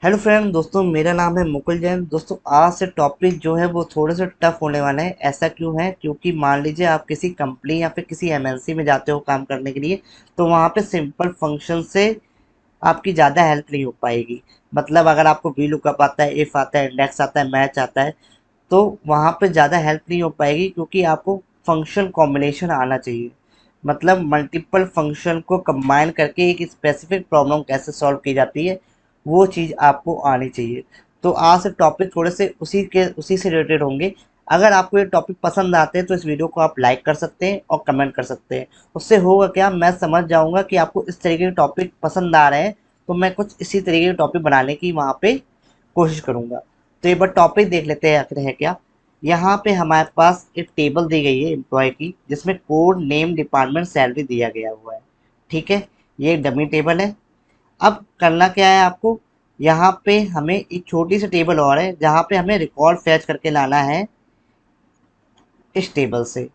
Hello friend दोस्तों, मेरा नाम है मुकुल जैन। दोस्तों, आज से टॉपिक जो है वो थोड़े से टफ होने वाला है। ऐसा क्यों है? क्योंकि मान लीजिए आप किसी कंपनी या फिर किसी एमएनसी में जाते हो काम करने के लिए, तो वहाँ पे सिंपल फंक्शन से आपकी ज़्यादा हेल्प नहीं हो पाएगी। मतलब अगर आपको वी लुकअप आता है, इफ़ आता है, इंडेक्स आता है, मैच आता है, तो वहाँ पे ज़्यादा हेल्प नहीं हो पाएगी, क्योंकि आपको फंक्शन कॉम्बिनेशन आना चाहिए। मतलब मल्टीपल फंक्शन को कंबाइन करके एक स्पेसिफिक प्रॉब्लम कैसे सॉल्व की जाती है, वो चीज़ आपको आनी चाहिए। तो आज से टॉपिक थोड़े से उसी से रिलेटेड होंगे। अगर आपको ये टॉपिक पसंद आते हैं तो इस वीडियो को आप लाइक कर सकते हैं और कमेंट कर सकते हैं। उससे होगा क्या, मैं समझ जाऊंगा कि आपको इस तरीके के टॉपिक पसंद आ रहे हैं, तो मैं कुछ इसी तरीके के टॉपिक बनाने की वहाँ पे कोशिश करूंगा। तो एक बार टॉपिक देख लेते हैं आखिर है क्या। यहाँ पे हमारे पास एक टेबल दी गई है एम्प्लॉय की, जिसमें कोड, नेम, डिपार्टमेंट, सैलरी दिया गया हुआ है। ठीक है, ये एक डमी टेबल है। अब करना क्या है आपको, यहाँ पे हमें एक छोटी सी टेबल और है जहाँ पे हमें रिकॉर्ड फैच करके लाना है इस टेबल से।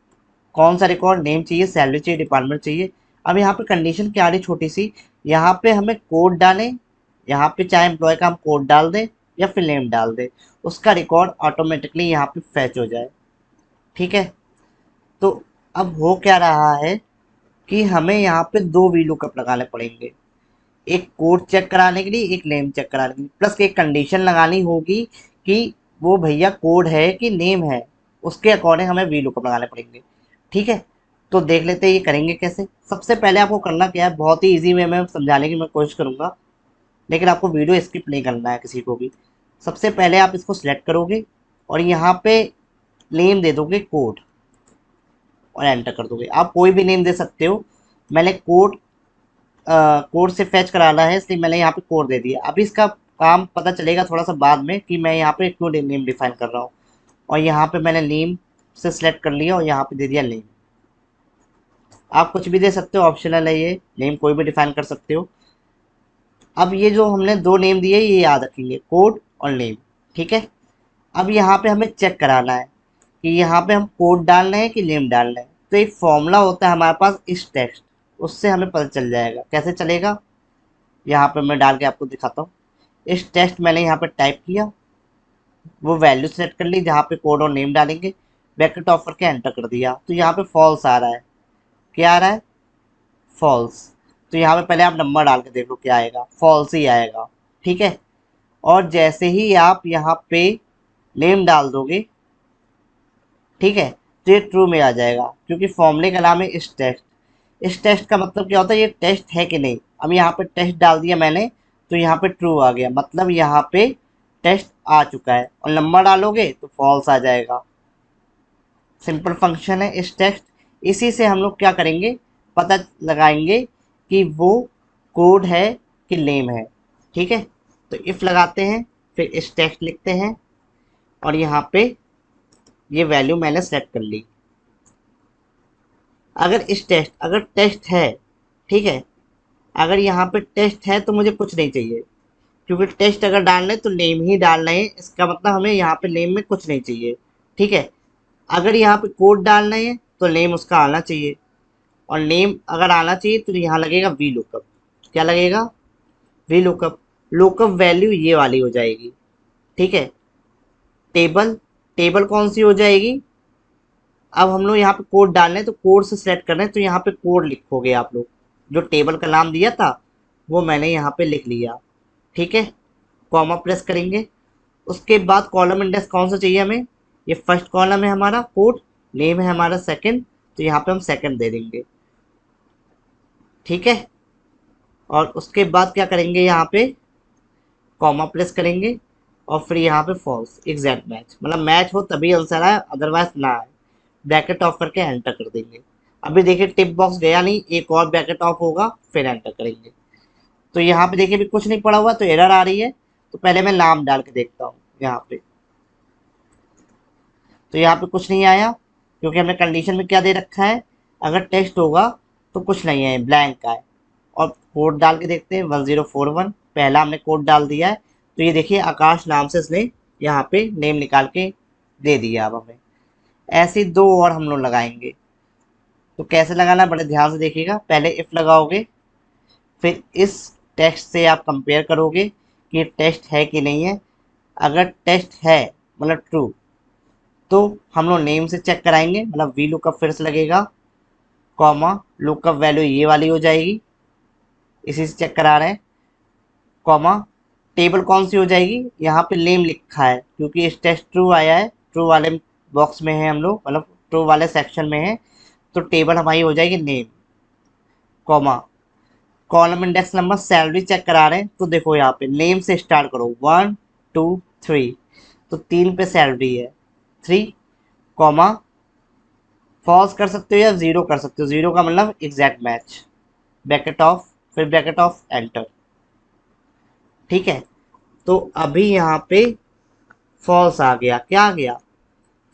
कौन सा रिकॉर्ड? नेम चाहिए, सैलरी चाहिए, डिपार्टमेंट चाहिए। अब यहाँ पे कंडीशन क्या आ रही छोटी सी, यहाँ पे हमें कोड डालें। यहाँ पे चाहे एम्प्लॉय का हम कोड डाल दें या फिर नेम डाल दें, उसका रिकॉर्ड ऑटोमेटिकली यहाँ पे फैच हो जाए। ठीक है। तो अब हो क्या रहा है कि हमें यहाँ पे दो वी लुकअप लगाने पड़ेंगे। एक कोड चेक कराने के लिए, एक नेम चेक कराने के लिए, प्लस एक कंडीशन लगानी होगी कि वो भैया कोड है कि नेम है। उसके अकॉर्डिंग हमें वी लुकअप लगाने पड़ेंगे। ठीक है। तो देख लेते हैं ये करेंगे कैसे। सबसे पहले आपको करना क्या है, बहुत ही इजी वे में समझाने की मैं कोशिश करूंगा, लेकिन आपको वीडियो स्किप नहीं करना है किसी को भी। सबसे पहले आप इसको सिलेक्ट करोगे और यहाँ पे नेम दे दोगे कोड और एंटर कर दोगे। आप कोई भी नेम दे सकते हो। मैंने कोड से फैच कराना है, इसलिए मैंने यहाँ पे कोड दे दिया। अभी इसका काम पता चलेगा थोड़ा सा बाद में कि मैं यहाँ पे क्यों नेम डिफाइन कर रहा हूँ। और यहाँ पे मैंने नेम से सिलेक्ट कर लिया और यहाँ पे दे दिया नेम। आप कुछ भी दे सकते हो, ऑप्शनल है ये, नेम कोई भी डिफाइन कर सकते हो। अब ये जो हमने दो नेम दिए ये याद रखेंगे, कोड और नेम। ठीक है। अब यहाँ पे हमें चेक कराना है कि यहाँ पे हम कोड डाल रहे हैं कि नेम डाल रहे हैं। तो एक फॉर्मूला होता है हमारे पास इस टेक्स्ट, उससे हमें पता चल जाएगा। कैसे चलेगा, यहाँ पे मैं डाल के आपको दिखाता हूँ। इस टेक्स्ट मैंने यहाँ पे टाइप किया, वो वैल्यू सेट कर ली जहाँ पे कोड और नेम डालेंगे, ब्रैकेट ऑफ करके एंटर कर दिया। तो यहाँ पे फॉल्स आ रहा है। क्या आ रहा है? फॉल्स। तो यहाँ पे पहले आप नंबर डाल के देख लो क्या आएगा, फॉल्स ही आएगा। ठीक है। और जैसे ही आप यहाँ पे नेम डाल दोगे, ठीक है, तो ये ट्रू में आ जाएगा, क्योंकि फॉर्मूले का नाम है इस टेस्ट। इस टेस्ट का मतलब क्या होता है, ये टेस्ट है कि नहीं। अब यहाँ पे टेस्ट डाल दिया मैंने, तो यहाँ पे ट्रू आ गया, मतलब यहाँ पे टेस्ट आ चुका है। और नंबर डालोगे तो फॉल्स आ जाएगा। सिंपल फंक्शन है इस टेस्ट। इसी से हम लोग क्या करेंगे, पता लगाएंगे कि वो कोड है कि नेम है। ठीक है। तो इफ लगाते हैं, फिर इस टेक्स्ट लिखते हैं और यहाँ पे ये वैल्यू मैंने सेलेक्ट कर ली। अगर टेस्ट है, ठीक है, अगर यहाँ पे टेस्ट है तो मुझे कुछ नहीं चाहिए, क्योंकि टेस्ट अगर डालना है तो नेम ही डालना है। इसका मतलब हमें यहाँ पे नेम में कुछ नहीं चाहिए। ठीक है। अगर यहाँ पे कोड डालना है तो नेम उसका आना चाहिए, और नेम अगर आना चाहिए तो यहाँ लगेगा वी लुकअप। क्या लगेगा? V lookup. लुकअप वैल्यू ये वाली हो जाएगी। ठीक है। टेबल, टेबल कौन सी हो जाएगी? अब हम लोग यहाँ पे कोड डालने हैं तो कोड से सेलेक्ट करना है, तो यहाँ पे कोड लिखोगे आप लोग। जो टेबल का नाम दिया था वो मैंने यहाँ पे लिख लिया। ठीक है। कॉमा प्रेस करेंगे। उसके बाद कॉलम इंडेक्स कौन सा चाहिए हमें, ये फर्स्ट कॉलम है हमारा कोड, नेम है हमारा सेकंड, तो यहाँ पे हम सेकंड दे देंगे। ठीक है। और उसके बाद क्या करेंगे, यहाँ पे कॉमा प्रेस करेंगे और फिर यहाँ पे फॉल्स, एग्जैक्ट मैच, मतलब मैच हो तभी आंसर आए, अदरवाइज ना आए। ब्रैकेट ऑफ करके एंटर कर देंगे। अभी देखिए टिक बॉक्स गया नहीं, एक और ब्रैकेट ऑफ होगा फिर एंटर करेंगे। तो यहाँ पे देखिए भी कुछ नहीं पड़ा हुआ, तो एरर आ रही है। तो पहले मैं नाम डाल के देखता हूँ यहाँ पे। तो यहाँ पे कुछ नहीं आया, क्योंकि हमने कंडीशन में क्या दे रखा है, अगर टेस्ट होगा तो कुछ नहीं है, ब्लैंक का है। और कोड डाल के देखते हैं 1041, पहला हमने कोड डाल दिया है। तो ये देखिए आकाश नाम से इसने यहाँ पे नेम निकाल के दे दिया। अब हमें ऐसे दो और हम लोग लगाएंगे। तो कैसे लगाना, बड़े ध्यान से देखिएगा। पहले इफ लगाओगे, फिर इस टेक्स्ट से आप कंपेयर करोगे कि टेस्ट है कि नहीं है। अगर टेस्ट है मतलब ट्रू, तो हम लोग नेम से चेक कराएंगे, मतलब वी लुकअप फिर से लगेगा, कॉमा लुकअप वैल्यू ये वाली हो जाएगी, इसी से चेक करा रहे हैं, कॉमा टेबल कौन सी हो जाएगी, यहाँ पे नेम लिखा है क्योंकि इस टेस्ट ट्रू आया है, ट्रू वाले बॉक्स में है हम लोग, मतलब ट्रू वाले सेक्शन में है, तो टेबल हमारी हो जाएगी name, comma column index number salary check करा रहे हैं, तो देखो यहाँ पे नेम से स्टार्ट करो, 1 2 3, तो 3 पे सैलरी है, 3, कॉमा फॉल्स कर सकते हो या जीरो कर सकते हो, जीरो का मतलब एग्जैक्ट मैच, ब्रैकेट ऑफ, फिर ब्रैकेट ऑफ एंटर। ठीक है, तो अभी यहाँ पे फॉल्स आ गया, क्या आ गया,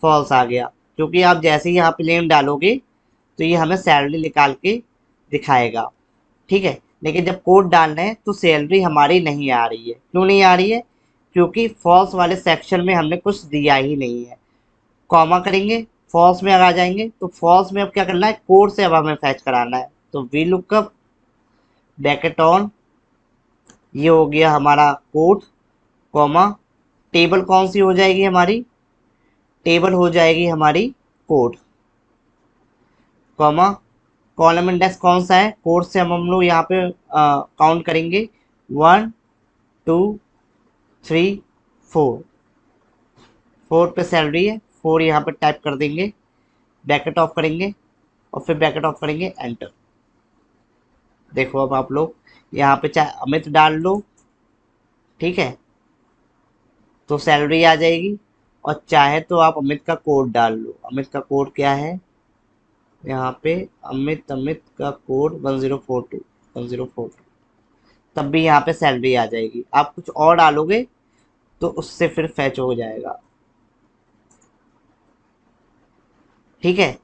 फॉल्स आ गया, क्योंकि आप जैसे ही यहाँ पे नेम डालोगे तो ये हमें सैलरी निकाल के दिखाएगा। ठीक है, लेकिन जब कोड डालना है तो सैलरी हमारी नहीं आ रही है, क्यों नहीं आ रही है, क्योंकि फॉल्स वाले सेक्शन में हमने कुछ दिया ही नहीं है। कॉमा करेंगे, फॉल्स में अगर आ जाएंगे, तो फॉल्स में अब क्या करना है, कोड से अब हमें फैच कराना है, तो वी लुकअप ब्रैकेट ऑन, ये हो गया हमारा कोड, कॉमा टेबल कौन सी हो जाएगी हमारी, टेबल हो जाएगी हमारी कोड, कॉमा कॉलम इंडेक्स कौन सा है, कोड से हम लोग यहाँ पे काउंट करेंगे, 1 2 3 4, 4 पे सैलरी है, 4 यहाँ पे टाइप कर देंगे, ब्रैकेट ऑफ करेंगे और फिर ब्रैकेट ऑफ करेंगे एंटर। देखो अब आप लोग यहाँ पे चाहे अमित डाल लो, ठीक है, तो सैलरी आ जाएगी, और चाहे तो आप अमित का कोड डाल लो, अमित का कोड क्या है यहाँ पे, अमित अमित का कोड 1042 तब भी यहाँ पे सैलरी आ जाएगी। आप कुछ और डालोगे तो उससे फिर फैच हो जाएगा। ठीक है,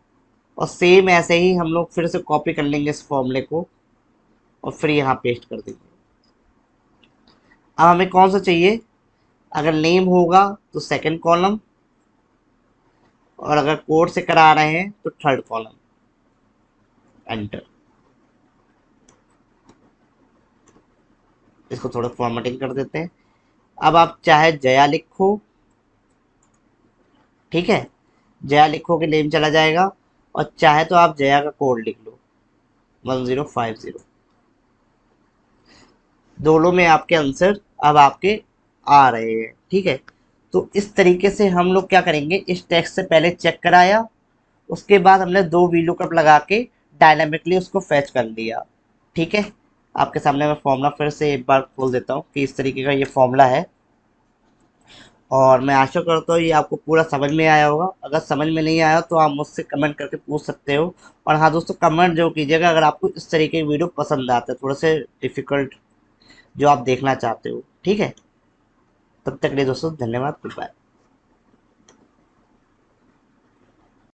और सेम ऐसे ही हम लोग फिर से कॉपी कर लेंगे इस फॉर्मूले को और फिर यहाँ पेस्ट कर देंगे। अब हमें कौन सा चाहिए, अगर नेम होगा तो सेकंड कॉलम, और अगर कोड से करा रहे हैं तो थर्ड कॉलम, एंटर। इसको थोड़ा फॉर्मेटिंग कर देते हैं। अब आप चाहे जया लिखो, ठीक है, जया लिखो के नेम चला जाएगा, और चाहे तो आप जया का कोड लिख लो 1050, दोनों में आपके आंसर अब आपके आ रहे हैं। ठीक है, तो इस तरीके से हम लोग क्या करेंगे, इस टेक्स्ट से पहले चेक कराया, उसके बाद हमने दो वीलुकअप लगा के डायनामिकली उसको फैच कर लिया। ठीक है, आपके सामने मैं फॉर्मूला फिर से एक बार खोल देता हूँ कि इस तरीके का ये फॉर्मूला है, और मैं आशा करता हूँ ये आपको पूरा समझ में आया होगा। अगर समझ में नहीं आया तो आप मुझसे कमेंट करके पूछ सकते हो। और हाँ दोस्तों, कमेंट जो कीजिएगा अगर आपको इस तरीके की वीडियो पसंद आते हैं, थोड़े से डिफ़िकल्ट जो आप देखना चाहते हो। ठीक है, तब तक के लिए दोस्तों धन्यवाद, गुड बाय।